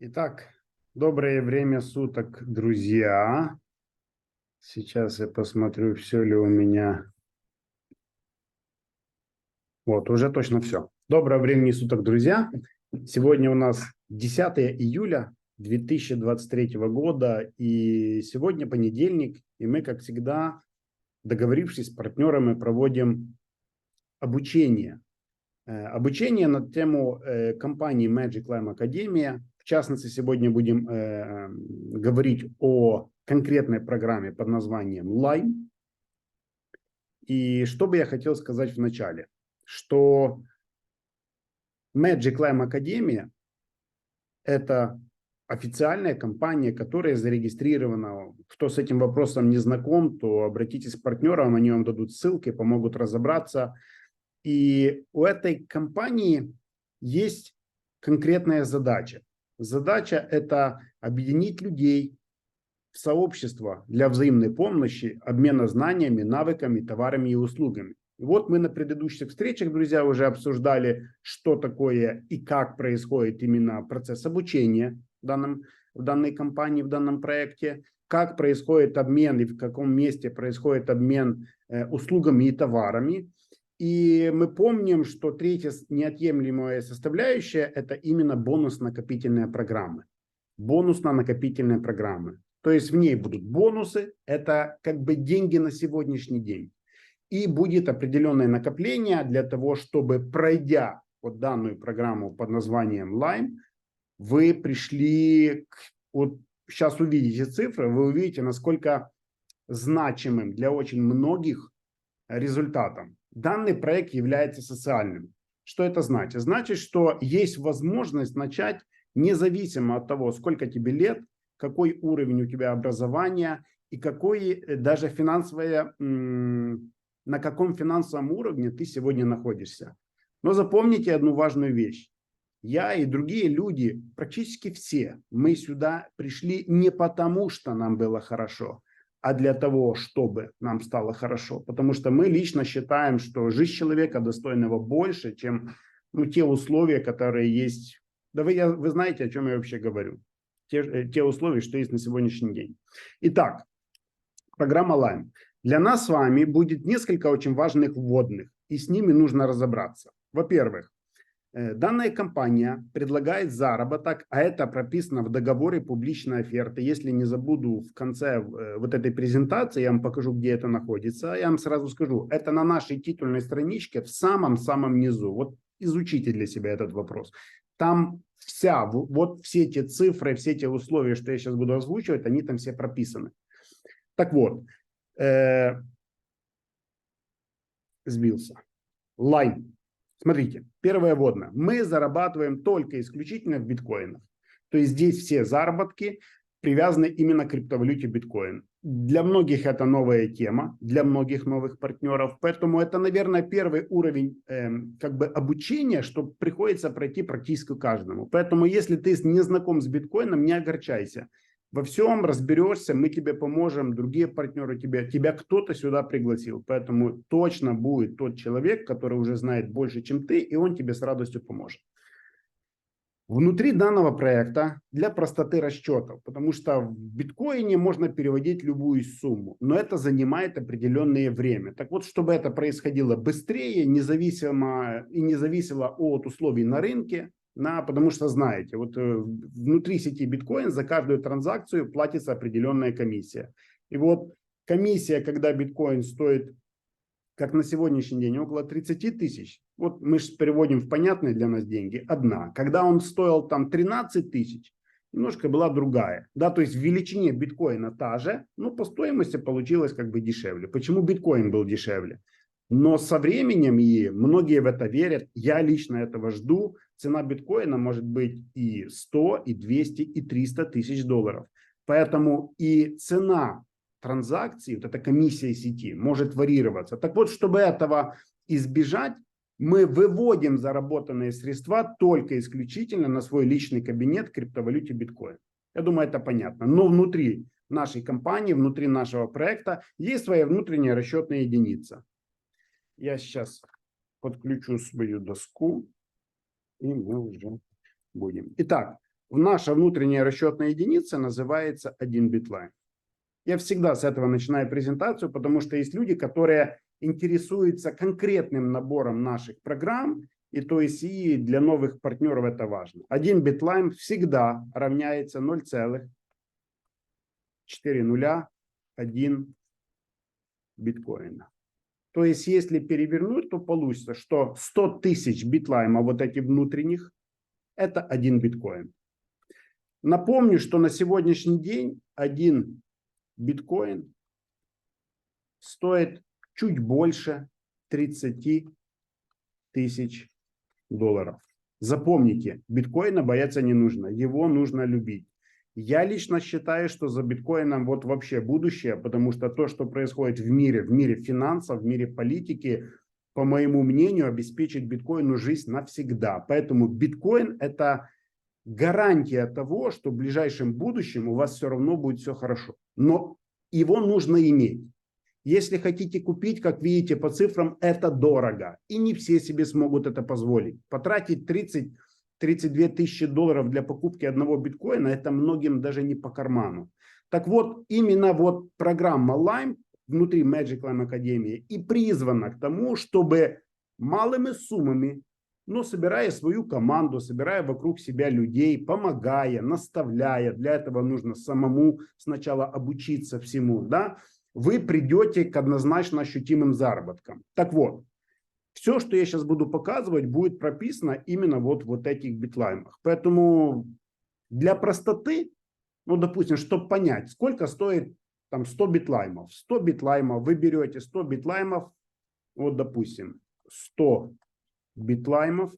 Итак, доброе время суток, друзья. Сейчас я посмотрю, все ли у меня. Вот, уже точно все. Доброго времени суток, друзья. Сегодня у нас 10 июля 2023 года, и сегодня понедельник, и мы, как всегда, договорившись с партнерами, проводим обучение. Обучение на тему компании Magic Lime Academia. В частности, сегодня будем говорить о конкретной программе под названием Lime. И что бы я хотел сказать в начале, что Magic Lime Academia – это официальная компания, которая зарегистрирована. Кто с этим вопросом не знаком, то обратитесь к партнерам, они вам дадут ссылки, помогут разобраться. И у этой компании есть конкретная задача. Задача – это объединить людей в сообщество для взаимной помощи, обмена знаниями, навыками, товарами и услугами. И вот мы на предыдущих встречах, друзья, уже обсуждали, что такое и как происходит именно процесс обучения в данной компании, в данном проекте, как происходит обмен и в каком месте происходит обмен услугами и товарами. И мы помним, что третья неотъемлемая составляющая – это именно бонус-накопительные программы. Бонусно-накопительные программы. То есть в ней будут бонусы, это как бы деньги на сегодняшний день. И будет определенное накопление для того, чтобы, пройдя вот данную программу под названием Lime, вы пришли к... Вот сейчас увидите цифры, вы увидите, насколько значимым для очень многих результатом данный проект является социальным. Что это значит? Значит, что есть возможность начать независимо от того, сколько тебе лет, какой уровень у тебя образования и какой даже финансовое, на каком финансовом уровне ты сегодня находишься. Но запомните одну важную вещь. Я и другие люди, практически все, мы сюда пришли не потому, что нам было хорошо, а для того, чтобы нам стало хорошо. Потому что мы лично считаем, что жизнь человека достойного больше, чем те условия, которые есть. Да вы знаете, о чем я вообще говорю. Те условия, что есть на сегодняшний день. Итак, программа Lime. Для нас с вами будет несколько очень важных вводных, и с ними нужно разобраться. Во-первых, данная компания предлагает заработок, а это прописано в договоре публичной оферты. Если не забуду в конце вот этой презентации, я вам покажу, где это находится. Я вам сразу скажу, это на нашей титульной страничке в самом-самом низу. Вот изучите для себя этот вопрос. Там вот все эти цифры, все эти условия, что я сейчас буду озвучивать, они там все прописаны. Так вот, сбился. Lime. Смотрите, первое вводное. Мы зарабатываем только исключительно в биткоинах. То есть здесь все заработки привязаны именно к криптовалюте биткоин. Для многих это новая тема, для многих новых партнеров. Поэтому это, наверное, первый уровень как бы обучения, что приходится пройти практически каждому. Поэтому если ты не знаком с биткоином, не огорчайся. Во всем разберешься, мы тебе поможем, другие партнеры тебя кто-то сюда пригласил. Поэтому точно будет тот человек, который уже знает больше, чем ты, и он тебе с радостью поможет. Внутри данного проекта для простоты расчетов, потому что в биткоине можно переводить любую сумму, но это занимает определенное время. Так вот, чтобы это происходило быстрее, независимо и не зависело от условий на рынке, потому что, знаете, вот внутри сети биткоин за каждую транзакцию платится определенная комиссия. И вот комиссия, когда биткоин стоит, как на сегодняшний день, около 30 тысяч, вот мы же переводим в понятные для нас деньги, одна. Когда он стоил там 13 тысяч, немножко была другая. Да, то есть в величине биткоина та же, но по стоимости получилось как бы дешевле. Почему биткоин был дешевле? Но со временем, и многие в это верят, я лично этого жду, цена биткоина может быть и 100, и 200, и 300 тысяч долларов. Поэтому и цена транзакций, вот эта комиссия сети, может варьироваться. Так вот, чтобы этого избежать, мы выводим заработанные средства только исключительно на свой личный кабинет в криптовалюте биткоин. Я думаю, это понятно. Но внутри нашей компании, внутри нашего проекта есть своя внутренняя расчетная единица. Я сейчас подключу свою доску, и мы уже будем. Итак, наша внутренняя расчетная единица называется 1 битлайн. Я всегда с этого начинаю презентацию, потому что есть люди, которые интересуются конкретным набором наших программ, и то есть и для новых партнеров это важно. 1 битлайн всегда равняется 0,401 биткоина. То есть если перевернуть, то получится, что 100 тысяч битлаймов вот этих внутренних это 1 биткоин. Напомню, что на сегодняшний день 1 биткоин стоит чуть больше 30 тысяч долларов. Запомните, биткоина бояться не нужно, его нужно любить. Я лично считаю, что за биткоином вот вообще будущее, потому что то, что происходит в мире финансов, в мире политики, по моему мнению, обеспечит биткоину жизнь навсегда. Поэтому биткоин – это гарантия того, что в ближайшем будущем у вас все равно будет все хорошо. Но его нужно иметь. Если хотите купить, как видите по цифрам, это дорого. И не все себе смогут это позволить. Потратить 30-32 тысячи долларов для покупки одного биткоина, это многим даже не по карману. Так вот, именно вот программа Lime внутри Magic Lime Академии и призвана к тому, чтобы малыми суммами, но собирая свою команду, собирая вокруг себя людей, помогая, наставляя, для этого нужно самому сначала обучиться всему, да, вы придете к однозначно ощутимым заработкам. Так вот, все, что я сейчас буду показывать, будет прописано именно вот в этих битлаймах. Поэтому для простоты, ну, допустим, чтобы понять, сколько стоит там 100 битлаймов. 100 битлаймов, вы берете 100 битлаймов, вот, допустим, 100 битлаймов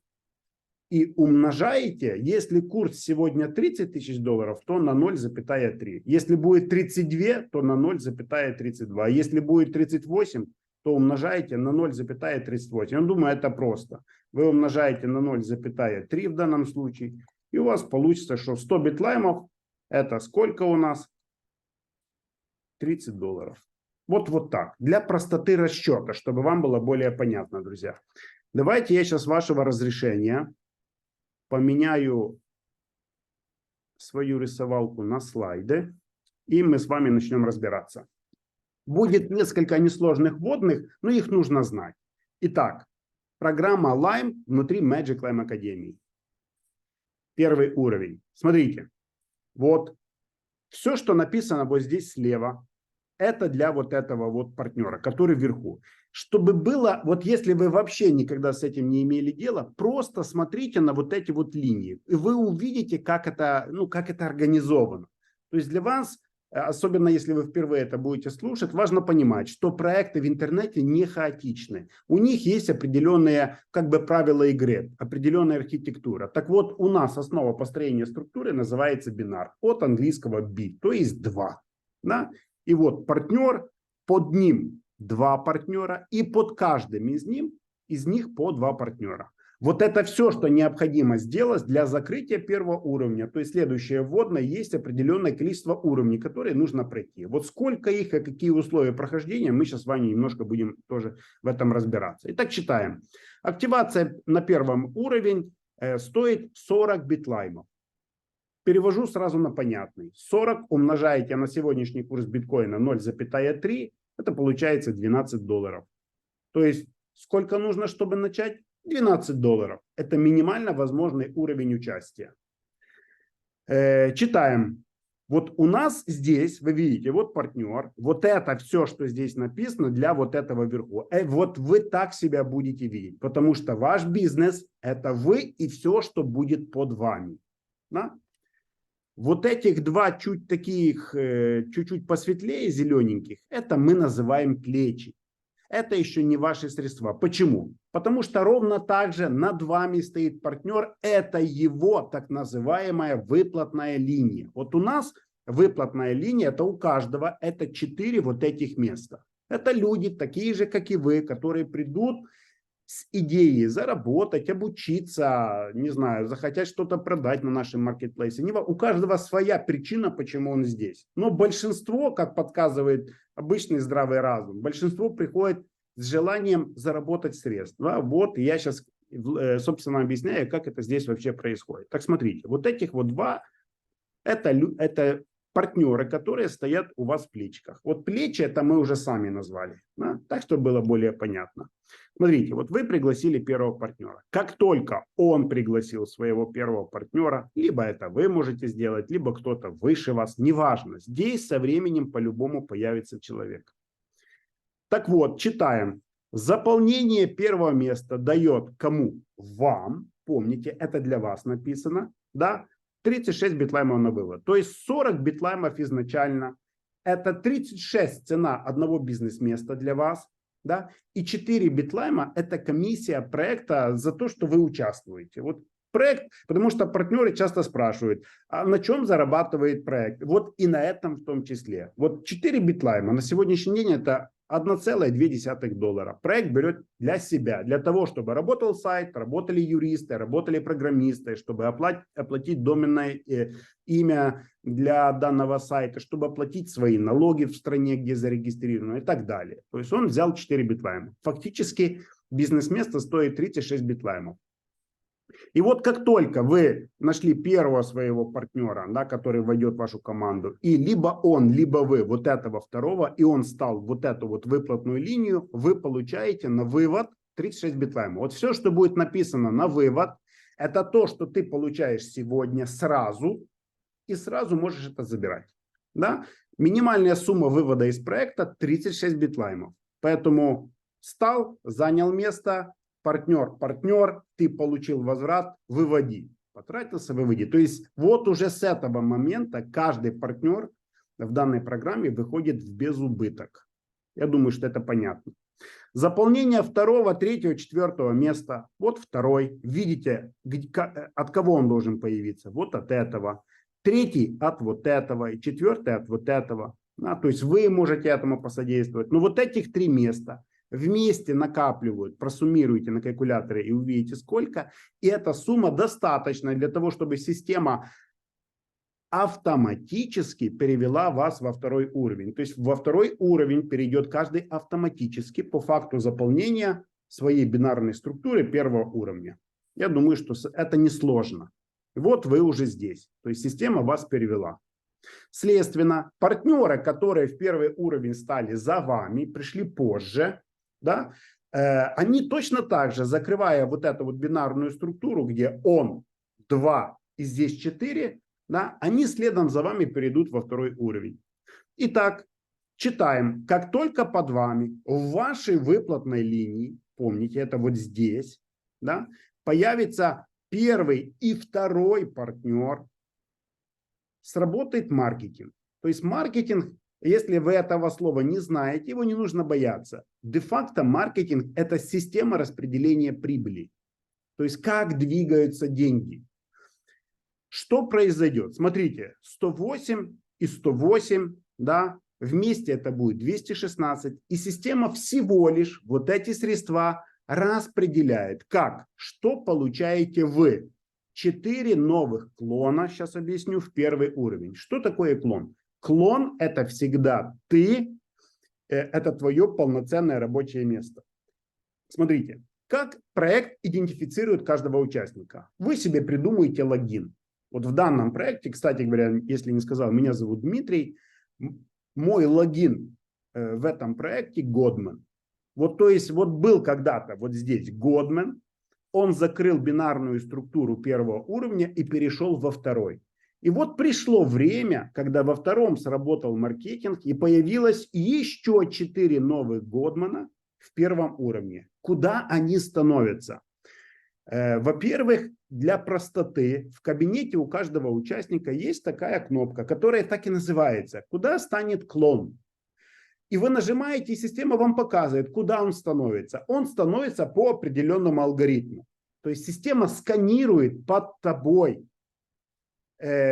и умножаете, если курс сегодня 30 тысяч долларов, то на 0,3. Если будет 32, то на 0,32. Если будет 38, то умножаете на 0,38. Я думаю, это просто. Вы умножаете на 0,3 в данном случае, и у вас получится, что 100 битлаймов это сколько у нас? 30 долларов. Вот так. Для простоты расчета, чтобы вам было более понятно, друзья. Давайте я сейчас, с вашего разрешения, поменяю свою рисовалку на слайды, и мы с вами начнем разбираться. Будет несколько несложных вводных, но их нужно знать. Итак, программа Lime внутри Magic Lime Академии. Первый уровень. Смотрите, вот все, что написано вот здесь слева, это для вот этого вот партнера, который вверху. Чтобы было, вот если вы вообще никогда с этим не имели дела, просто смотрите на вот эти вот линии, и вы увидите, как это, ну, как это организовано. То есть для вас, особенно если вы впервые это будете слушать, важно понимать, что проекты в интернете не хаотичны. У них есть определенные как бы правила игры, определенная архитектура. Так вот, у нас основа построения структуры называется бинар, от английского bit, то есть 2. Да? И вот партнер, под ним 2 партнера, и под каждым из них по 2 партнера. Вот это все, что необходимо сделать для закрытия первого уровня. То есть следующее вводное, есть определенное количество уровней, которые нужно пройти. Вот сколько их и какие условия прохождения, мы сейчас с вами немножко будем тоже в этом разбираться. Итак, читаем. Активация на первом уровне стоит 40 битлаймов. Перевожу сразу на понятный. 40 умножаете на сегодняшний курс биткоина 0,3, это получается 12 долларов. То есть сколько нужно, чтобы начать? 12 долларов. Это минимально возможный уровень участия. Читаем. Вот у нас здесь, вы видите, вот партнер, вот это все, что здесь написано для вот этого вверху. Вот вы так себя будете видеть, потому что ваш бизнес – это вы и все, что будет под вами. Да? Вот этих 2 чуть таких, чуть-чуть посветлее зелененьких, это мы называем плечи. Это еще не ваши средства. Почему? Потому что ровно так же над вами стоит партнер. Это его так называемая выплатная линия. Вот у нас выплатная линия, это у каждого, это 4 вот этих места. Это люди, такие же, как и вы, которые придут с идеей заработать, обучиться, не знаю, захотят что-то продать на нашем маркетплейсе. У каждого своя причина, почему он здесь. Но большинство, как подсказывает обычный здравый разум, большинство приходит с желанием заработать средства. Вот я сейчас собственно, объясняя, как это здесь вообще происходит. Так смотрите, вот этих вот два, это партнеры, которые стоят у вас в плечиках. Вот плечи это мы уже сами назвали, да? Так, чтобы было более понятно. Смотрите, вот вы пригласили первого партнера. Как только он пригласил своего первого партнера, либо это вы можете сделать, либо кто-то выше вас, неважно. Здесь со временем по-любому появится человек. Так вот, читаем. Заполнение первого места дает кому? Вам. Помните, это для вас написано. Да? 36 битлаймов на вывод. То есть 40 битлаймов изначально. Это 36 цена одного бизнес-места для вас. Да? И 4 битлайма это комиссия проекта за то, что вы участвуете. Вот проект, потому что партнеры часто спрашивают, а на чем зарабатывает проект? Вот и на этом в том числе. Вот 4 битлайма на сегодняшний день это $1,2. Проект берет для себя, для того, чтобы работал сайт, работали юристы, работали программисты, чтобы оплатить доменное имя для данного сайта, чтобы оплатить свои налоги в стране, где зарегистрировано и так далее. То есть он взял 4 битлайма. Фактически бизнес-место стоит 36 битлаймов. И вот как только вы нашли первого своего партнера, да, который войдет в вашу команду, и либо он, либо вы вот этого второго, и он стал вот эту вот выплатную линию, вы получаете на вывод 36 битлаймов. Вот все, что будет написано на вывод, это то, что ты получаешь сегодня сразу, и сразу можешь это забирать. Да? Минимальная сумма вывода из проекта 36 битлаймов. Поэтому стал, занял место, партнер, ты получил возврат, выводи. Потратился, выводи. То есть вот уже с этого момента каждый партнер в данной программе выходит в безубыток. Я думаю, что это понятно. Заполнение второго, третьего, четвертого места. Вот второй. Видите, от кого он должен появиться? Вот от этого. Третий от вот этого. И четвертый от вот этого. Да, то есть вы можете этому посодействовать. Но вот этих 3 места вместе накапливают, просуммируйте на калькуляторе и увидите сколько. И эта сумма достаточна для того, чтобы система автоматически перевела вас во второй уровень. То есть во второй уровень перейдет каждый автоматически по факту заполнения своей бинарной структуры первого уровня. Я думаю, что это несложно. Вот вы уже здесь. То есть система вас перевела. Следственно, партнеры, которые в первый уровень стали за вами, пришли позже, да, они точно так же, закрывая вот эту вот бинарную структуру, где он 2 и здесь 4, да, они следом за вами перейдут во второй уровень. Итак, читаем. Как только под вами в вашей выплатной линии, помните, это вот здесь, да, появится первый и второй партнер, сработает маркетинг. То есть маркетинг, если вы этого слова не знаете, его не нужно бояться. Де-факто маркетинг – это система распределения прибыли. То есть как двигаются деньги. Что произойдет? Смотрите, 108 и 108, да, вместе это будет 216. И система всего лишь вот эти средства распределяет. Как? Что получаете вы? 4 новых клона, сейчас объясню, в первый уровень. Что такое клон? Клон – это всегда ты, это твое полноценное рабочее место. Смотрите, как проект идентифицирует каждого участника. Вы себе придумаете логин. Вот в данном проекте, кстати говоря, если не сказал, меня зовут Дмитрий, мой логин в этом проекте Godman. Вот то есть вот был когда-то вот здесь Godman, он закрыл бинарную структуру первого уровня и перешел во второй. И вот пришло время, когда во втором сработал маркетинг и появилось еще 4 новых Годмана в первом уровне. Куда они становятся? Во-первых, для простоты в кабинете у каждого участника есть такая кнопка, которая так и называется. Куда станет клон? И вы нажимаете, и система вам показывает, куда он становится. Он становится по определенному алгоритму. То есть система сканирует под тобой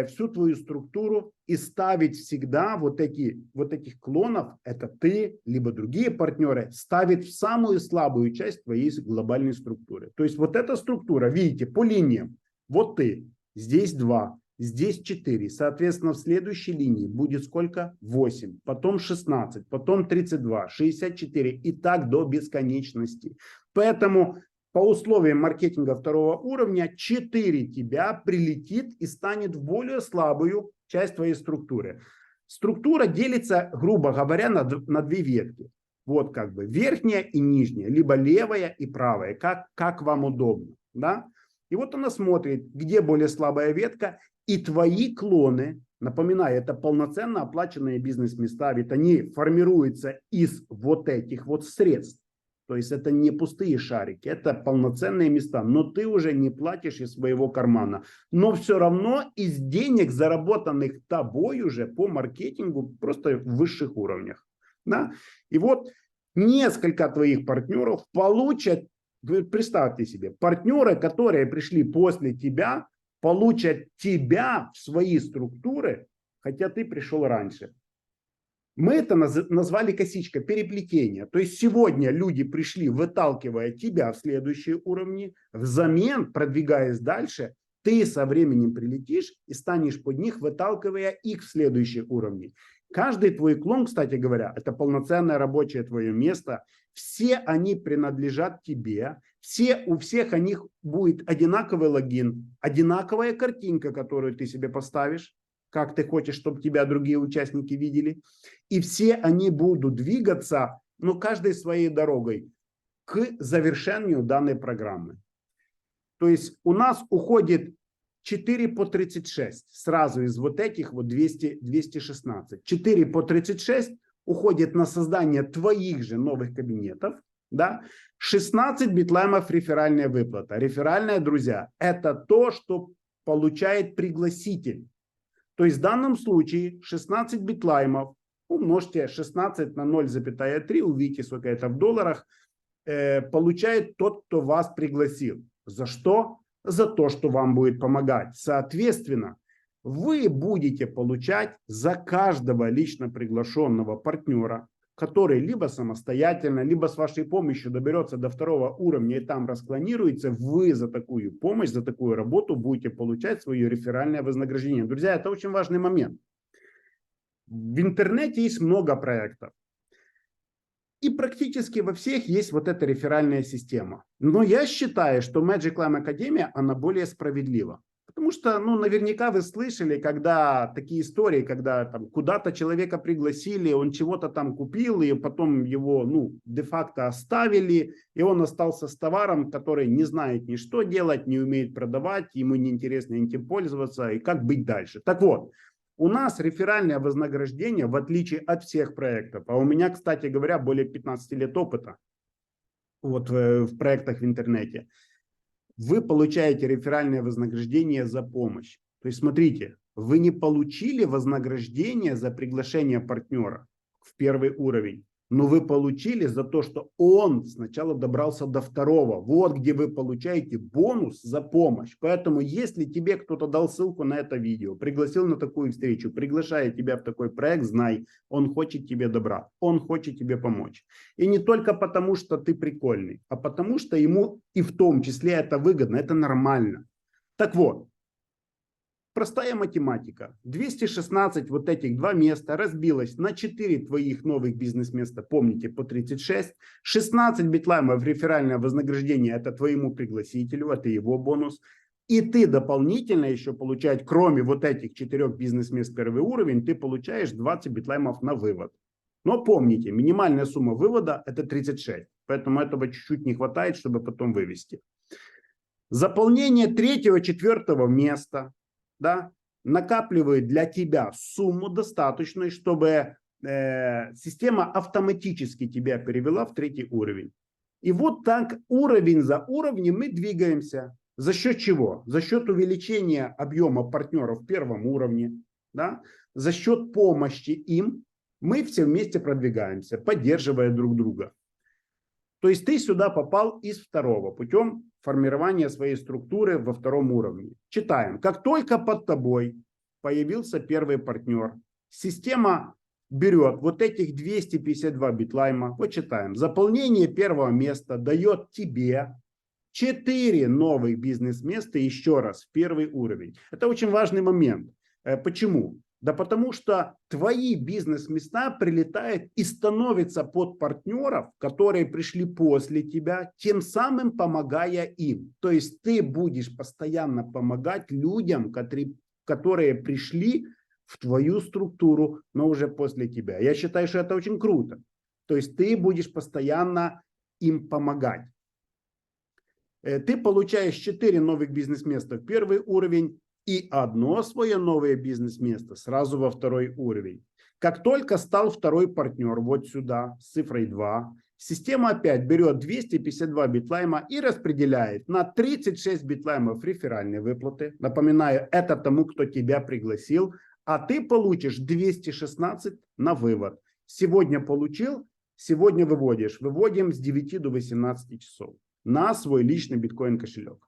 всю твою структуру и ставить всегда вот этих клонов, это ты, либо другие партнеры, ставит в самую слабую часть твоей глобальной структуры. То есть вот эта структура, видите, по линиям, вот ты, здесь 2, здесь 4, соответственно, в следующей линии будет сколько? 8, потом 16, потом 32, 64 и так до бесконечности. Поэтому по условиям маркетинга второго уровня 4 тебя прилетит и станет в более слабую часть твоей структуры. Структура делится, грубо говоря, на две ветки. Вот как бы верхняя и нижняя, либо левая и правая, как вам удобно. Да? И вот она смотрит, где более слабая ветка, и твои клоны, напоминаю, это полноценно оплаченные бизнес-места, ведь они формируются из вот этих вот средств. То есть это не пустые шарики, это полноценные места, но ты уже не платишь из своего кармана. Но все равно из денег, заработанных тобой уже по маркетингу, просто в высших уровнях. Да? И вот несколько твоих партнеров получат, представьте себе, партнеры, которые пришли после тебя, получат тебя в свои структуры, хотя ты пришел раньше. Мы это назвали косичка, переплетение. То есть сегодня люди пришли, выталкивая тебя в следующие уровни, взамен, продвигаясь дальше, ты со временем прилетишь и станешь под них, выталкивая их в следующие уровни. Каждый твой клон, кстати говоря, это полноценное рабочее твое место. Все они принадлежат тебе. У всех о них будет одинаковый логин, одинаковая картинка, которую ты себе поставишь, как ты хочешь, чтобы тебя другие участники видели. И все они будут двигаться, но каждой своей дорогой к завершению данной программы. То есть у нас уходит 4 по 36 сразу из вот этих вот 216. 4 по 36 уходит на создание твоих же новых кабинетов. Да? 16 битлаймов реферальная выплата. Реферальная, друзья, это то, что получает пригласитель. То есть в данном случае 16 битлаймов, умножьте 16 на 0,3, увидите, сколько это в долларах, получает тот, кто вас пригласил. За что? За то, что вам будет помогать. Соответственно, вы будете получать за каждого лично приглашенного партнера, который либо самостоятельно, либо с вашей помощью доберется до второго уровня и там расклонируется, вы за такую помощь, за такую работу будете получать свое реферальное вознаграждение. Друзья, это очень важный момент. В интернете есть много проектов. И практически во всех есть вот эта реферальная система. Но я считаю, что Magic Climb Academy, она более справедлива. Потому что, ну, наверняка вы слышали, когда такие истории, когда там куда-то человека пригласили, он чего-то там купил, и потом его, ну, де-факто оставили, и он остался с товаром, который не знает ни что делать, не умеет продавать, ему неинтересно этим пользоваться, и как быть дальше. Так вот, у нас реферальное вознаграждение, в отличие от всех проектов, а у меня, кстати говоря, более 15 лет опыта вот в проектах в интернете, вы получаете реферальное вознаграждение за помощь. То есть, смотрите, вы не получили вознаграждение за приглашение партнера в первый уровень, но вы получили за то, что он сначала добрался до второго. Вот где вы получаете бонус за помощь. Поэтому, если тебе кто-то дал ссылку на это видео, пригласил на такую встречу, приглашает тебя в такой проект, знай, он хочет тебе добра, он хочет тебе помочь. И не только потому, что ты прикольный, а потому, что ему и в том числе это выгодно, это нормально. Так вот. Простая математика. 216 вот этих два места разбилось на 4 твоих новых бизнес-места, помните, по 36. 16 битлаймов реферальное вознаграждение, это твоему пригласителю, это его бонус. И ты дополнительно еще получаешь, кроме вот этих 4 бизнес-мест первый уровень, ты получаешь 20 битлаймов на вывод. Но помните, минимальная сумма вывода это 36. Поэтому этого чуть-чуть не хватает, чтобы потом вывести. Заполнение 3-4 места. Да, накапливает для тебя сумму достаточную, чтобы система автоматически тебя перевела в 3-й уровень. И вот так уровень за уровнем мы двигаемся. За счет чего? За счет увеличения объема партнеров в первом уровне, да? За счет помощи им мы все вместе продвигаемся, поддерживая друг друга. То есть ты сюда попал из второго путем формирования своей структуры во втором уровне. Читаем. Как только под тобой появился первый партнер, система берет вот этих 252 битлайма. Вот читаем. Заполнение первого места дает тебе 4 новых бизнес-места еще раз в первый уровень. Это очень важный момент. Почему? Да потому что твои бизнес-места прилетают и становятся под партнеров, которые пришли после тебя, тем самым помогая им. То есть ты будешь постоянно помогать людям, которые пришли в твою структуру, но уже после тебя. Я считаю, что это очень круто. То есть ты будешь постоянно им помогать. Ты получаешь 4 новых бизнес-места в первый уровень и одно свое новое бизнес-место сразу во второй уровень. Как только стал второй партнер, вот сюда, с цифрой 2, система опять берет 252 битлайма и распределяет на 36 битлаймов реферальные выплаты. Напоминаю, это тому, кто тебя пригласил, а ты получишь 216 на вывод. Сегодня получил, сегодня выводишь. Выводим с 9 до 18 часов на свой личный биткоин-кошелек.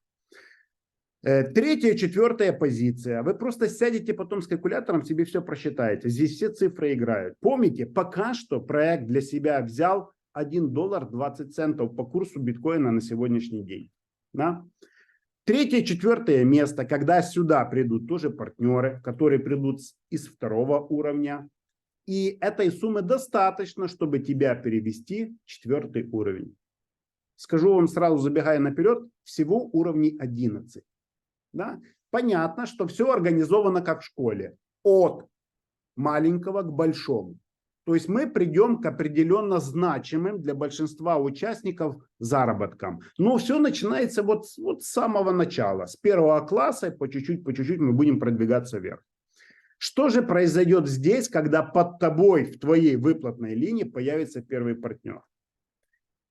Третья, четвертая позиция. Вы просто сядете потом с калькулятором, себе все просчитаете. Здесь все цифры играют. Помните, пока что проект для себя взял $1.20 по курсу биткоина на сегодняшний день. Да? Третье, четвертое место, когда сюда придут тоже партнеры, которые придут из второго уровня. И этой суммы достаточно, чтобы тебя перевести в четвертый уровень. Скажу вам сразу, забегая наперед, всего уровней 11. Да? Понятно, что все организовано как в школе. От маленького к большому. То есть мы придем к определенно значимым для большинства участников заработкам. Но все начинается вот с самого начала. С первого класса по чуть-чуть мы будем продвигаться вверх. Что же произойдет здесь, когда под тобой в твоей выплатной линии появится первый партнер?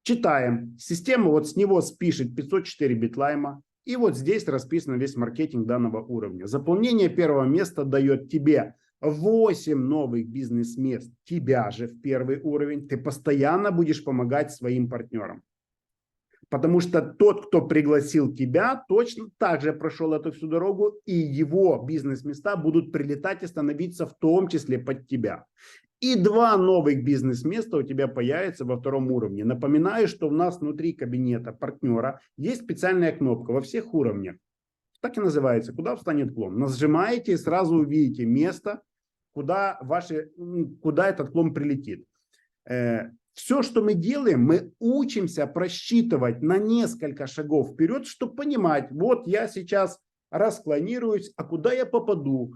Читаем. Система вот с него спишет 504 битлайма. И вот здесь расписан весь маркетинг данного уровня. Заполнение первого места дает тебе 8 новых бизнес-мест. Тебя же в первый уровень. Ты постоянно будешь помогать своим партнерам. Потому что тот, кто пригласил тебя, точно так же прошел эту всю дорогу. И его бизнес-места будут прилетать и становиться в том числе под тебя. И 2 новых бизнес-места у тебя появятся во втором уровне. Напоминаю, что у нас внутри кабинета партнера есть специальная кнопка во всех уровнях. Так и называется, куда встанет клон. Нажимаете и сразу увидите место, куда этот клон прилетит. Все, что мы делаем, мы учимся просчитывать на несколько шагов вперед, чтобы понимать, вот я сейчас расклонируюсь, а куда я попаду,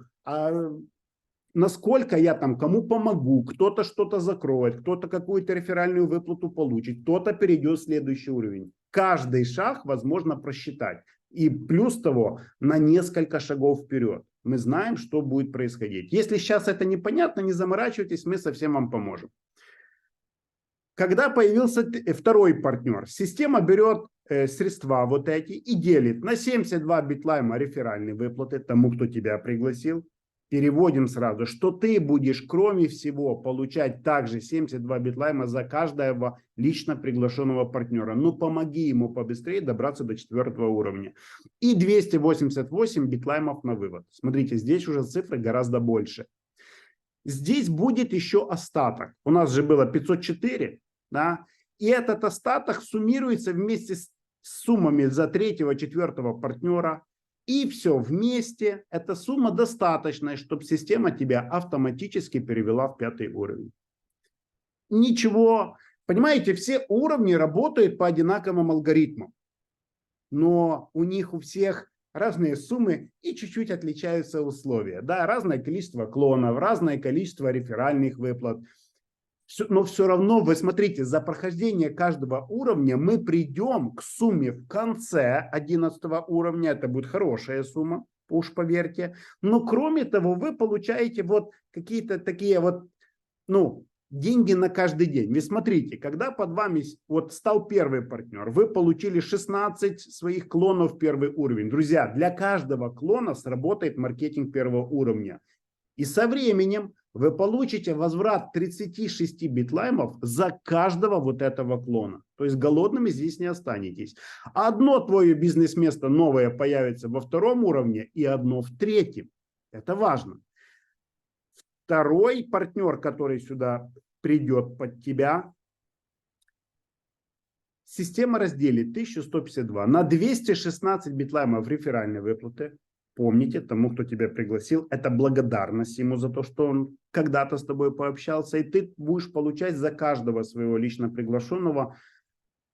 насколько я там кому помогу, кто-то что-то закроет, кто-то какую-то реферальную выплату получит, кто-то перейдет в следующий уровень. Каждый шаг возможно просчитать. И плюс того, на несколько шагов вперед. Мы знаем, что будет происходить. Если сейчас это непонятно, не заморачивайтесь, мы совсем вам поможем. Когда появился второй партнер, система берет средства вот эти и делит на 72 битлайма реферальные выплаты тому, кто тебя пригласил. Переводим сразу, что ты будешь, кроме всего, получать также 72 битлайма за каждого лично приглашенного партнера. Ну, помоги ему побыстрее добраться до 4-го уровня. И 288 битлаймов на вывод. Смотрите, здесь уже цифры гораздо больше. Здесь будет еще остаток. У нас же было 504, да? И этот остаток суммируется вместе с суммами за 3-го, 4-го партнера. И все вместе, эта сумма достаточная, чтобы система тебя автоматически перевела в 5-й уровень. Ничего, понимаете, все уровни работают по одинаковым алгоритмам. Но у них у всех разные суммы и чуть-чуть отличаются условия. Да, разное количество клонов, разное количество реферальных выплат. Но все равно, вы смотрите, за прохождение каждого уровня мы придем к сумме в конце 11 уровня. Это будет хорошая сумма, уж поверьте. Но кроме того, вы получаете вот какие-то такие вот, деньги на каждый день. Вы смотрите, когда под вами вот стал первый партнер, вы получили 16 своих клонов в первый уровень. Друзья, для каждого клона сработает маркетинг первого уровня. И со временем вы получите возврат 36 битлаймов за каждого вот этого клона. То есть голодными здесь не останетесь. Одно твое бизнес-место новое появится во 2-м уровне и одно в 3-м. Это важно. Второй партнер, который сюда придет под тебя, система разделит 1152 на 216 битлаймов реферальной выплаты. Помните, тому, кто тебя пригласил, это благодарность ему за то, что он когда-то с тобой пообщался, и ты будешь получать за каждого своего лично приглашенного,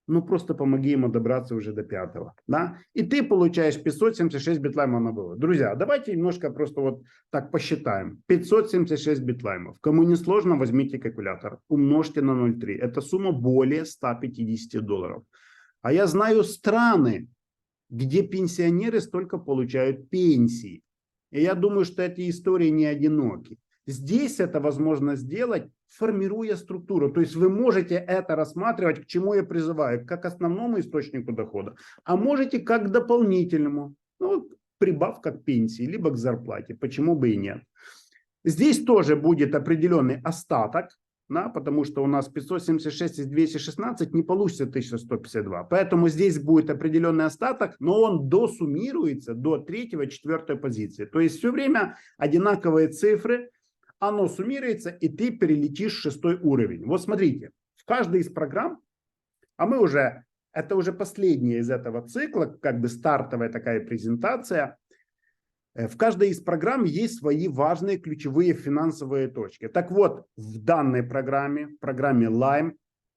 ну просто помоги ему добраться уже до 5-го, да, и ты получаешь 576 битлаймов на вывод. Друзья, давайте немножко просто вот так посчитаем. 576 битлаймов. Кому не сложно, возьмите калькулятор, умножьте на 0,3. Это сумма более 150 долларов. А я знаю страны, где пенсионеры столько получают пенсии. И я думаю, что эти истории не одиноки. Здесь это возможно сделать, формируя структуру. То есть вы можете это рассматривать, к чему я призываю, как основному источнику дохода, а можете как к дополнительному. Ну, прибавка к пенсии, либо к зарплате. Почему бы и нет. Здесь тоже будет определенный остаток. Да, потому что у нас 576 из 216 не получится 1152. Поэтому здесь будет определенный остаток, но он досуммируется до 3-4 позиции. То есть все время одинаковые цифры, оно суммируется, и ты перелетишь 6-й уровень. Вот смотрите, в каждой из программ, а мы уже, это уже последняя из этого цикла, как бы стартовая такая презентация. В каждой из программ есть свои важные ключевые финансовые точки. Так вот, в данной программе Lime,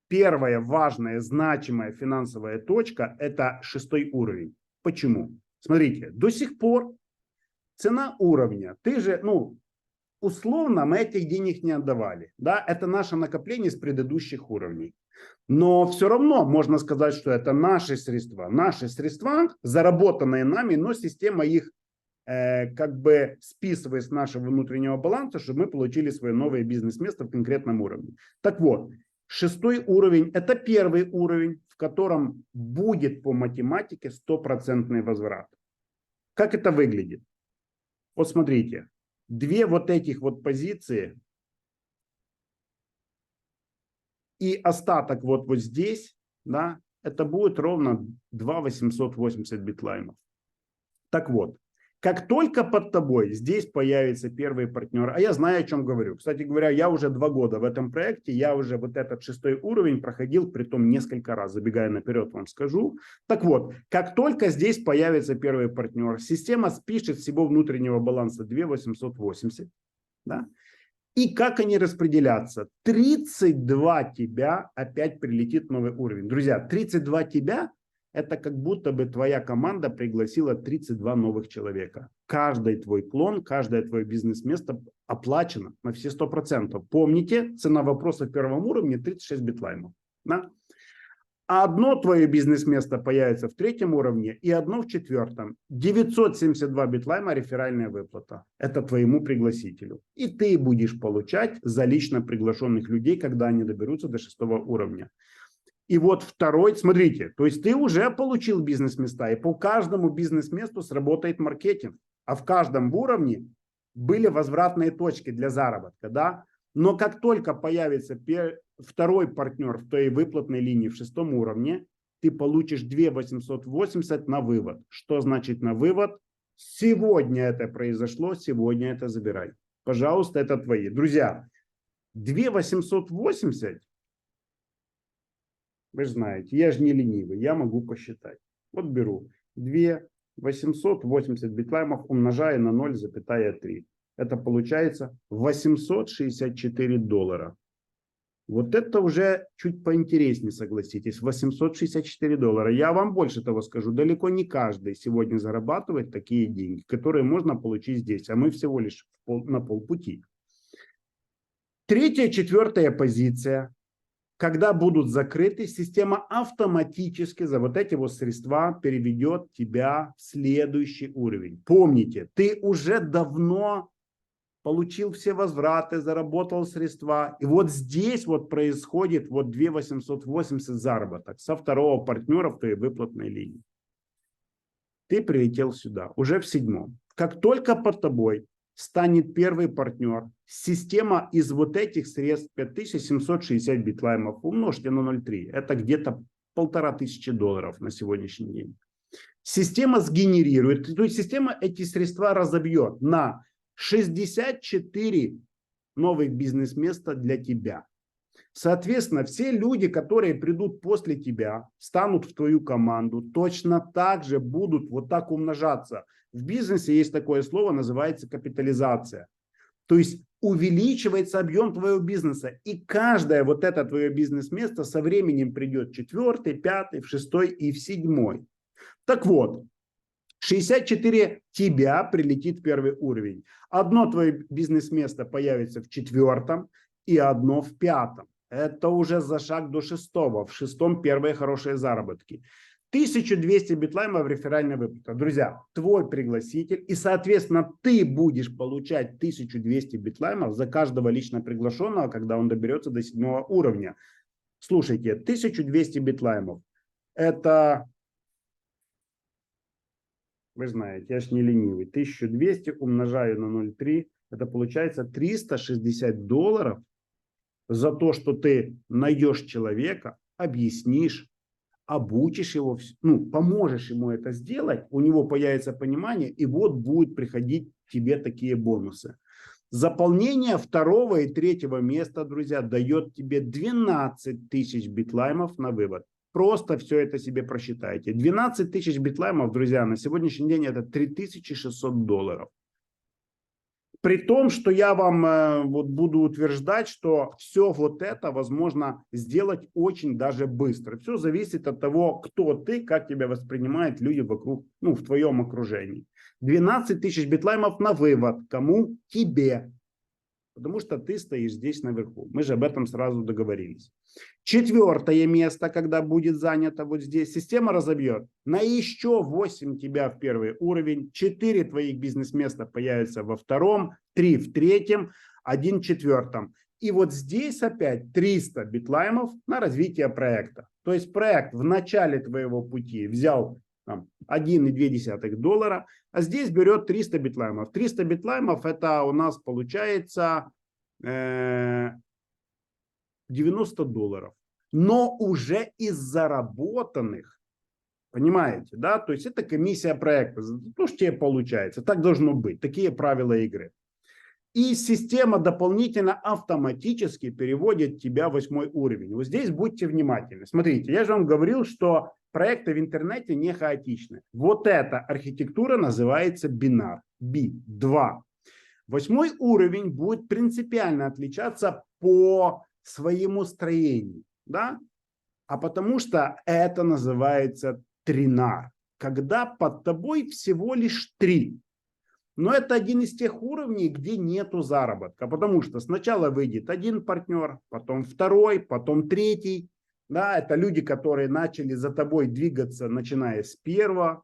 первая важная, значимая финансовая точка – это 6-й уровень. Почему? Смотрите, до сих пор цена уровня, ты же, ну, условно мы этих денег не отдавали. Да? Это наше накопление с предыдущих уровней. Но все равно можно сказать, что это наши средства, заработанные нами, но система их как бы списывает с нашего внутреннего баланса, чтобы мы получили свое новое бизнес-место в конкретном уровне. Так вот, 6-й уровень – это первый уровень, в котором будет по математике 100% возврат. Как это выглядит? Вот смотрите, две вот этих вот позиции и остаток вот здесь, да, это будет ровно 2 880 битлаймов. Так вот, как только под тобой здесь появится первый партнер, а я знаю, о чем говорю. Кстати говоря, я уже 2 года в этом проекте, я уже вот этот 6-й уровень проходил, притом несколько раз, забегая наперед вам скажу. Так вот, как только здесь появится первый партнер, система спишет всего внутреннего баланса 2 880, да? И как они распределятся? 32 тебя опять прилетит новый уровень. Друзья, 32 тебя – это как будто бы твоя команда пригласила 32 новых человека. Каждый твой клон, каждое твое бизнес-место оплачено на все 100%. Помните, цена вопроса в первом уровне 36 битлаймов. Да? А одно твое бизнес-место появится в 3-м уровне и одно в 4-м. 972 битлайма реферальная выплата. Это твоему пригласителю. И ты будешь получать за лично приглашенных людей, когда они доберутся до 6-го уровня. И вот второй, смотрите, то есть ты уже получил бизнес-места, и по каждому бизнес-месту сработает маркетинг. А в каждом уровне были возвратные точки для заработка, да? Но как только появится второй партнер в твоей выплатной линии в 6-м уровне, ты получишь 2 880 на вывод. Что значит на вывод? Сегодня это произошло, сегодня это забирай. Пожалуйста, это твои. Друзья, 2 880, вы же знаете, я же не ленивый, я могу посчитать. Вот беру 2 880 битлаймов, умножая на 0,3. Это получается 864 доллара. Вот это уже чуть поинтереснее, согласитесь. 864 доллара. Я вам больше того скажу. Далеко не каждый сегодня зарабатывает такие деньги, которые можно получить здесь. А мы всего лишь на полпути. 3-я, 4-я позиция. Когда будут закрыты, система автоматически за вот эти вот средства переведет тебя в следующий уровень. Помните, ты уже давно получил все возвраты, заработал средства. И вот здесь вот происходит вот 2 880 заработок со второго партнера в твоей выплатной линии. Ты прилетел сюда, уже в 7-м. Как только под тобой станет первый партнер, система из вот этих средств 5760 битлаймов умножьте на 0,3. Это где-то 1500 долларов на сегодняшний день. Система сгенерирует, то есть система эти средства разобьет на 64 новых бизнес-места для тебя. Соответственно, все люди, которые придут после тебя, станут в твою команду, точно так же будут вот так умножаться. В бизнесе есть такое слово, называется капитализация. То есть увеличивается объем твоего бизнеса. И каждое вот это твое бизнес-место со временем придет в 4, 5, в 6 и в 7. Так вот, 64 тебя прилетит в первый уровень. Одно твое бизнес-место появится в 4 и одно в 5. Это уже за шаг до 6. В 6 первые хорошие заработки. 1200 битлаймов реферальная выплата. Друзья, твой пригласитель, и, соответственно, ты будешь получать 1200 битлаймов за каждого лично приглашенного, когда он доберется до 7 уровня. Слушайте, 1200 битлаймов. Это, вы знаете, я ж не ленивый. 1200 умножаю на 0,3. Это получается $360 за то, что ты найдешь человека, объяснишь, обучишь его, ну, поможешь ему это сделать, у него появится понимание, и вот будут приходить тебе такие бонусы. Заполнение 2 и 3 места, друзья, дает тебе 12 тысяч битлаймов на вывод. Просто все это себе просчитайте. 12 тысяч битлаймов, друзья, на сегодняшний день это $3600. При том, что я вам вот буду утверждать, что все вот это возможно сделать очень даже быстро. Все зависит от того, кто ты, как тебя воспринимают люди вокруг, ну, в твоем окружении. 12 тысяч битлаймов на вывод. Кому? Тебе. Потому что ты стоишь здесь наверху. Мы же об этом сразу договорились. 4 место, когда будет занято вот здесь, система разобьет на еще 8 тебя в первый уровень, 4 твоих бизнес-места появятся во 2, 3 в 3, 1 в 4. И вот здесь опять 300 битлаймов на развитие проекта. То есть проект в начале твоего пути взял $1,2, а здесь берет 300 битлаймов. 300 битлаймов это у нас получается $90. Но уже из заработанных, понимаете, да? То есть это комиссия проекта. То, что тебе получается. Так должно быть. Такие правила игры. И система дополнительно автоматически переводит тебя в 8 уровень. Вот здесь будьте внимательны. Смотрите, я же вам говорил, что проекты в интернете не хаотичны. Вот эта архитектура называется бинар. B2. 8 уровень будет принципиально отличаться по своему строению. Да? А потому что это называется тринар. Когда под тобой всего лишь 3. Но это один из тех уровней, где нету заработка. Потому что сначала выйдет один партнер, потом 2, потом 3. Да, это люди, которые начали за тобой двигаться, начиная с 1.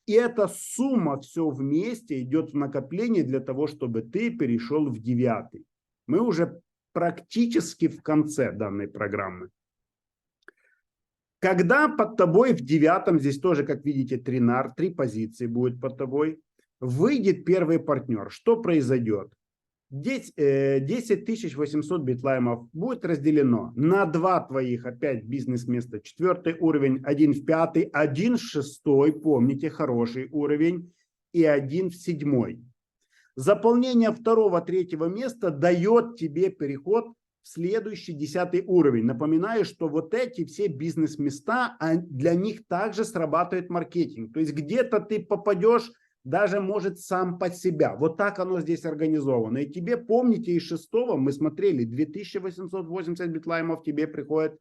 И эта сумма все вместе идет в накопление для того, чтобы ты перешел в 9. Мы уже практически в конце данной программы. Когда под тобой в 9, здесь тоже, как видите, тринар, 3 позиции будет под тобой, выйдет первый партнер. Что произойдет? 10 800 битлаймов будет разделено на 2 твоих опять бизнес-места. 4 уровень, 1 в 5, 1 в 6, помните, хороший уровень, и 1 в 7. Заполнение 2, 3 места дает тебе переход в следующий 10 уровень. Напоминаю, что вот эти все бизнес-места, для них также срабатывает маркетинг. То есть где-то ты попадешь даже может сам под себя. Вот так оно здесь организовано. И тебе, помните, из 6 мы смотрели, 2880 битлаймов тебе приходит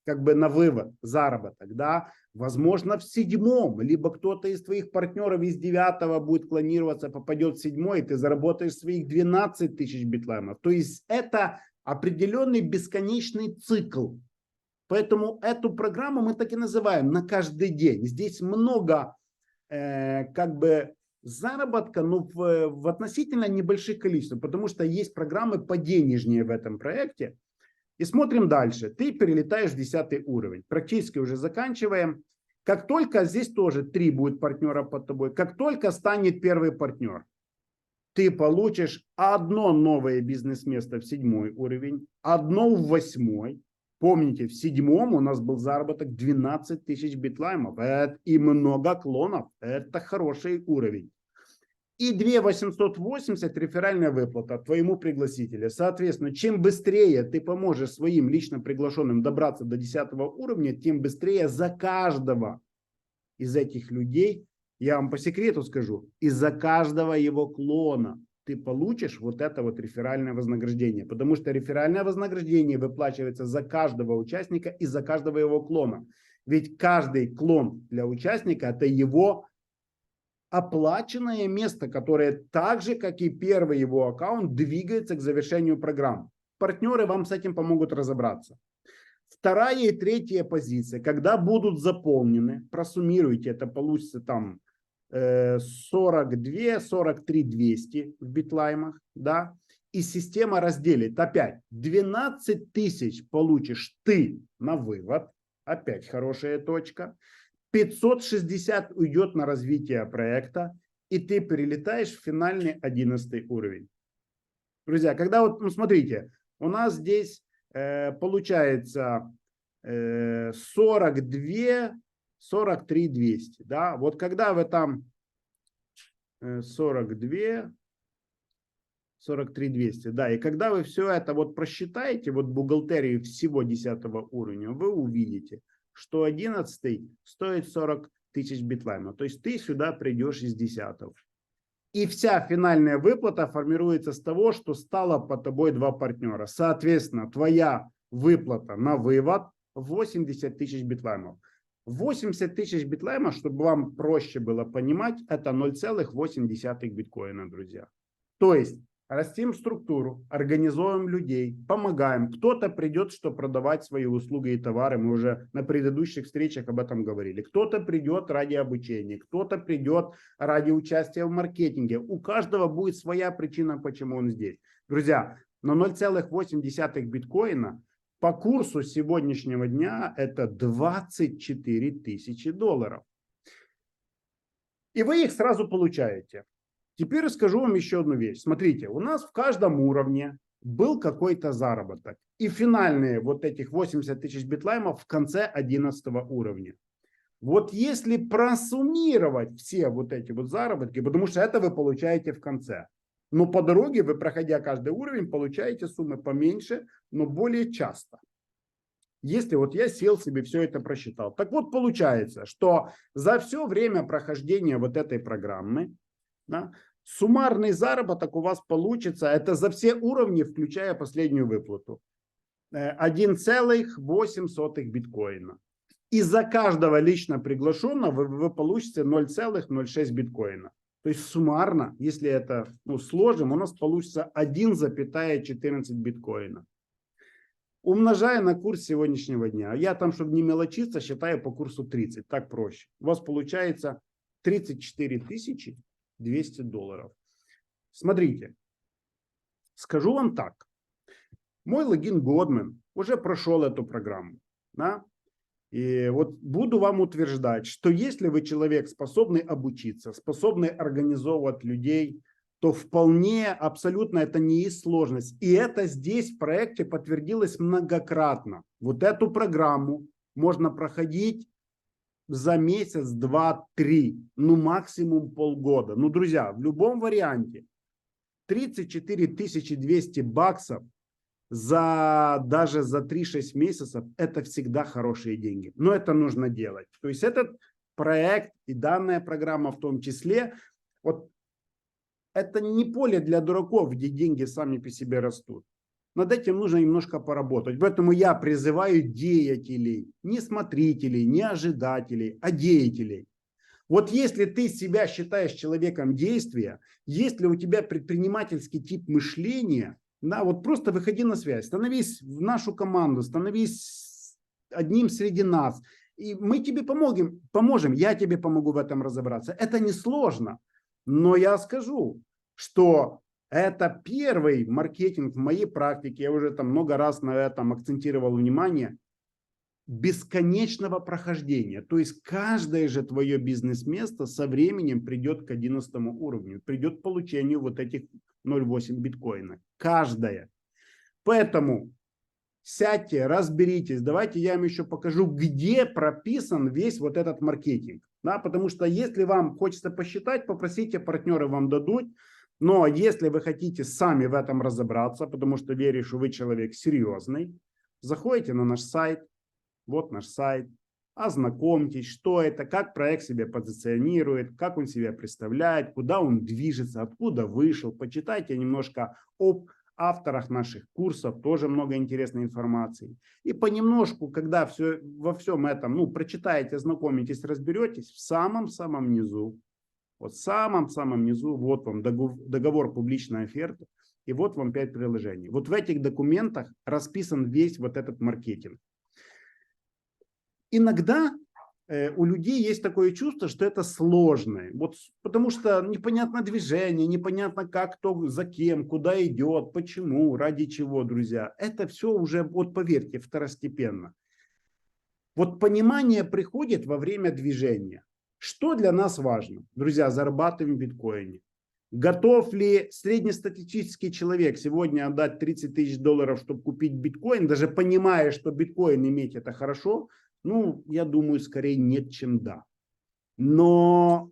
как бы на вывод, заработок. Да? Возможно, в 7, либо кто-то из твоих партнеров из 9 будет клонироваться, попадет в 7, и ты заработаешь своих 12 тысяч битлаймов. То есть это определенный бесконечный цикл. Поэтому эту программу мы так и называем на каждый день. Здесь много как бы заработка, но в относительно небольших количествах, потому что есть программы поденежнее в этом проекте. И смотрим дальше. Ты перелетаешь в 10 уровень. Практически уже заканчиваем. Как только, здесь тоже 3 будет партнера под тобой, как только станет первый партнер, ты получишь одно новое бизнес-место в 7 уровень, одно в 8. Помните, в 7 у нас был заработок 12 тысяч битлаймов. И много клонов. Это хороший уровень. и 2880 реферальная выплата твоему пригласителю. Соответственно, чем быстрее ты поможешь своим лично приглашенным добраться до 10 уровня, тем быстрее за каждого из этих людей, я вам по секрету скажу, из-за каждого его клона ты получишь вот это вот реферальное вознаграждение. Потому что реферальное вознаграждение выплачивается за каждого участника и за каждого его клона. Ведь каждый клон для участника — это его оплаченное место, которое так же, как и первый его аккаунт, двигается к завершению программы. Партнеры вам с этим помогут разобраться. Вторая и третья позиция, когда будут заполнены, просуммируйте, это получится там 42, 43 200 в битлаймах, да, и система разделит. Опять 12 тысяч получишь ты на вывод, опять хорошая точка. 560 уйдет на развитие проекта, и ты перелетаешь в финальный 11 уровень. Друзья, когда вот, ну смотрите, у нас здесь получается 42, 43 200, да, вот когда вы там 42, 43 200, да, и когда вы все это вот просчитаете, вот бухгалтерию всего 10 уровня, вы увидите, что 11 стоит 40 тысяч битлайма. То есть ты сюда придешь из 10. И вся финальная выплата формируется с того, что стало под тобой два партнера. Соответственно, твоя выплата на вывод 80 тысяч битлаймов. 80 тысяч битлаймов, чтобы вам проще было понимать, это 0,8 биткоина, друзья. То есть растим структуру, организуем людей, помогаем. Кто-то придет, чтобы продавать свои услуги и товары. Мы уже на предыдущих встречах об этом говорили. Кто-то придет ради обучения, кто-то придет ради участия в маркетинге. У каждого будет своя причина, почему он здесь. Друзья, но 0,8 биткоина по курсу сегодняшнего дня это 24 тысячи долларов. И вы их сразу получаете. Теперь расскажу вам еще одну вещь. Смотрите, у нас в каждом уровне был какой-то заработок. И финальные вот этих 80 тысяч битлаймов в конце 11 уровня. Вот если просуммировать все вот эти вот заработки, потому что это вы получаете в конце. Но по дороге вы, проходя каждый уровень, получаете суммы поменьше, но более часто. Если вот я сел себе, все это просчитал. Так вот получается, что за все время прохождения вот этой программы, да, суммарный заработок у вас получится, это за все уровни, включая последнюю выплату, 1,08 биткоина. И за каждого лично приглашенного вы получите 0,06 биткоина. То есть суммарно, если это сложим, у нас получится 1,14 биткоина. Умножая на курс сегодняшнего дня. Я там, чтобы не мелочиться, считаю по курсу 30. Так проще. У вас получается 34 200 долларов. Смотрите, скажу вам так. Мой логин Годмен уже прошел эту программу. Да? И вот буду вам утверждать, что если вы человек, способный обучиться, способный организовывать людей, то вполне, абсолютно это не есть сложность. И это здесь в проекте подтвердилось многократно. Вот эту программу можно проходить за месяц, два, три, ну максимум полгода. Ну, друзья, в любом варианте 34 200 баксов даже за 3-6 месяцев это всегда хорошие деньги. Но это нужно делать. То есть этот проект и данная программа в том числе, вот это не поле для дураков, где деньги сами по себе растут. Над этим нужно немножко поработать. Поэтому я призываю деятелей, не смотрителей, не ожидателей, а деятелей. Вот если ты себя считаешь человеком действия, если у тебя предпринимательский тип мышления, да, вот просто выходи на связь, становись в нашу команду, становись одним среди нас. И мы тебе поможем, я тебе помогу в этом разобраться. Это несложно, но я скажу, что это первый маркетинг в моей практике, я уже там много раз на этом акцентировал внимание, бесконечного прохождения. То есть каждое же твое бизнес-место со временем придет к 11 уровню, придет к получению вот этих 0,8 биткоина. Каждое. Поэтому сядьте, разберитесь. Давайте я вам еще покажу, где прописан весь вот этот маркетинг. Да, потому что если вам хочется посчитать, попросите, партнеры вам дадут. Но если вы хотите сами в этом разобраться, потому что верю, что вы человек серьезный, заходите на наш сайт. Вот наш сайт. Ознакомьтесь, что это, как проект себя позиционирует, как он себя представляет, куда он движется, откуда вышел. Почитайте немножко об авторах наших курсов, тоже много интересной информации. И понемножку, когда во всем этом, прочитаете, ознакомитесь, разберетесь, в самом-самом низу, вот в самом-самом низу, вот вам договор публичной оферты, и вот вам 5 приложений. Вот в этих документах расписан весь вот этот маркетинг. Иногда у людей есть такое чувство, что это сложно. Вот, потому что непонятно движение, непонятно как, кто за кем, куда идет, почему, ради чего, друзья. Это все уже, вот поверьте, второстепенно. Вот понимание приходит во время движения. Что для нас важно? Друзья, зарабатываем в биткоине. Готов ли среднестатистический человек сегодня отдать $30 000, чтобы купить биткоин, даже понимая, что биткоин иметь это хорошо? Я думаю, скорее нет, чем да. Но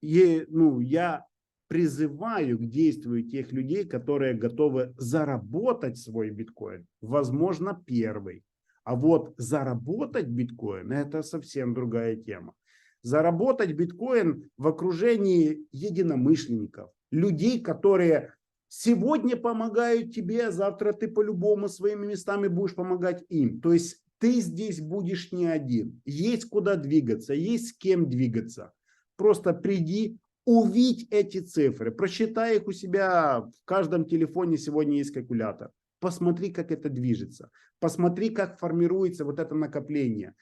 я призываю к действию тех людей, которые готовы заработать свой биткоин. Возможно, первый. А вот заработать биткоин – это совсем другая тема. Заработать биткоин в окружении единомышленников, людей, которые сегодня помогают тебе, а завтра ты по-любому своими местами будешь помогать им. То есть ты здесь будешь не один. Есть куда двигаться, есть с кем двигаться. Просто приди, увидь эти цифры, просчитай их у себя. В каждом телефоне сегодня есть калькулятор. Посмотри, как это движется. Посмотри, как формируется вот это накопление.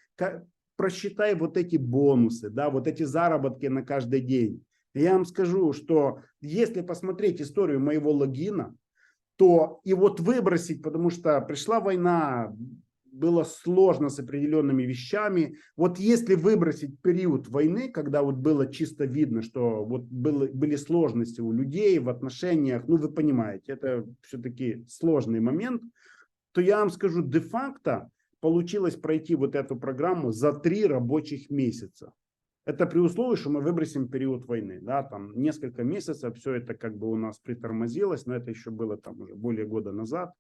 Просчитай вот эти бонусы, да, вот эти заработки на каждый день. Я вам скажу, что если посмотреть историю моего логина, то и вот выбросить, потому что пришла война, было сложно с определенными вещами. Вот если выбросить период войны, когда вот было чисто видно, что вот были сложности у людей в отношениях, вы понимаете, это все-таки сложный момент, то я вам скажу, де-факто получилось пройти вот эту программу за 3 рабочих месяца. Это при условии, что мы выбросим период войны. Да, там несколько месяцев все это как бы у нас притормозилось, но это еще было там уже более года назад.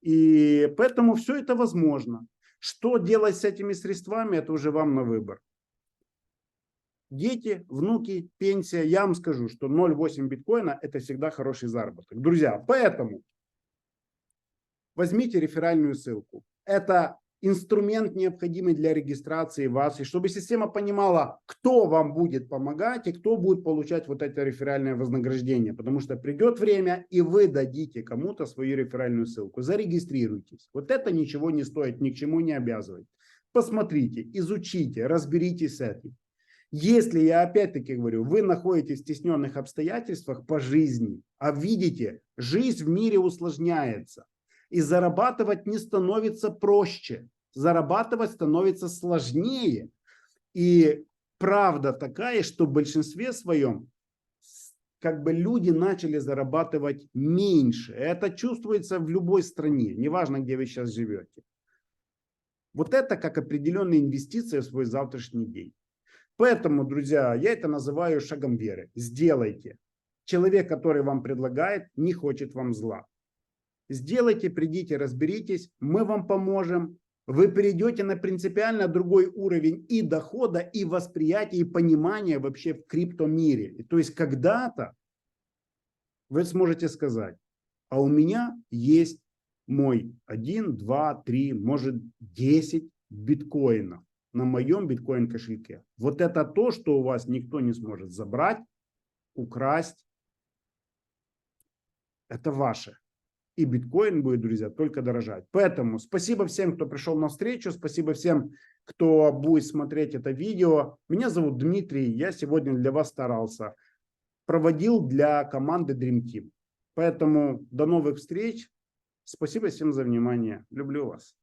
И поэтому все это возможно. Что делать с этими средствами, это уже вам на выбор. Дети, внуки, пенсия. Я вам скажу, что 0,8 биткоина это всегда хороший заработок. Друзья, поэтому возьмите реферальную ссылку. Это инструмент, необходимый для регистрации вас, и чтобы система понимала, кто вам будет помогать и кто будет получать вот это реферальное вознаграждение. Потому что придет время, и вы дадите кому-то свою реферальную ссылку. Зарегистрируйтесь. Вот это ничего не стоит, ни к чему не обязывает. Посмотрите, изучите, разберитесь с этим. Если, я опять-таки говорю, вы находитесь в стесненных обстоятельствах по жизни, а видите, жизнь в мире усложняется. И зарабатывать не становится проще. Зарабатывать становится сложнее. И правда такая, что в большинстве своем как бы люди начали зарабатывать меньше. Это чувствуется в любой стране, неважно, где вы сейчас живете. Вот это как определенная инвестиция в свой завтрашний день. Поэтому, друзья, я это называю шагом веры. Сделайте. Человек, который вам предлагает, не хочет вам зла. Сделайте, придите, разберитесь, мы вам поможем. Вы перейдете на принципиально другой уровень и дохода, и восприятия, и понимания вообще в криптомире. И то есть когда-то вы сможете сказать, а у меня есть мой 1, 2, 3, может 10 биткоинов на моем биткоин кошельке. Вот это то, что у вас никто не сможет забрать, украсть. Это ваше. И биткоин будет, друзья, только дорожать. Поэтому спасибо всем, кто пришел на встречу. Спасибо всем, кто будет смотреть это видео. Меня зовут Дмитрий. Я сегодня для вас старался. Проводил для команды Dream Team. Поэтому до новых встреч. Спасибо всем за внимание. Люблю вас.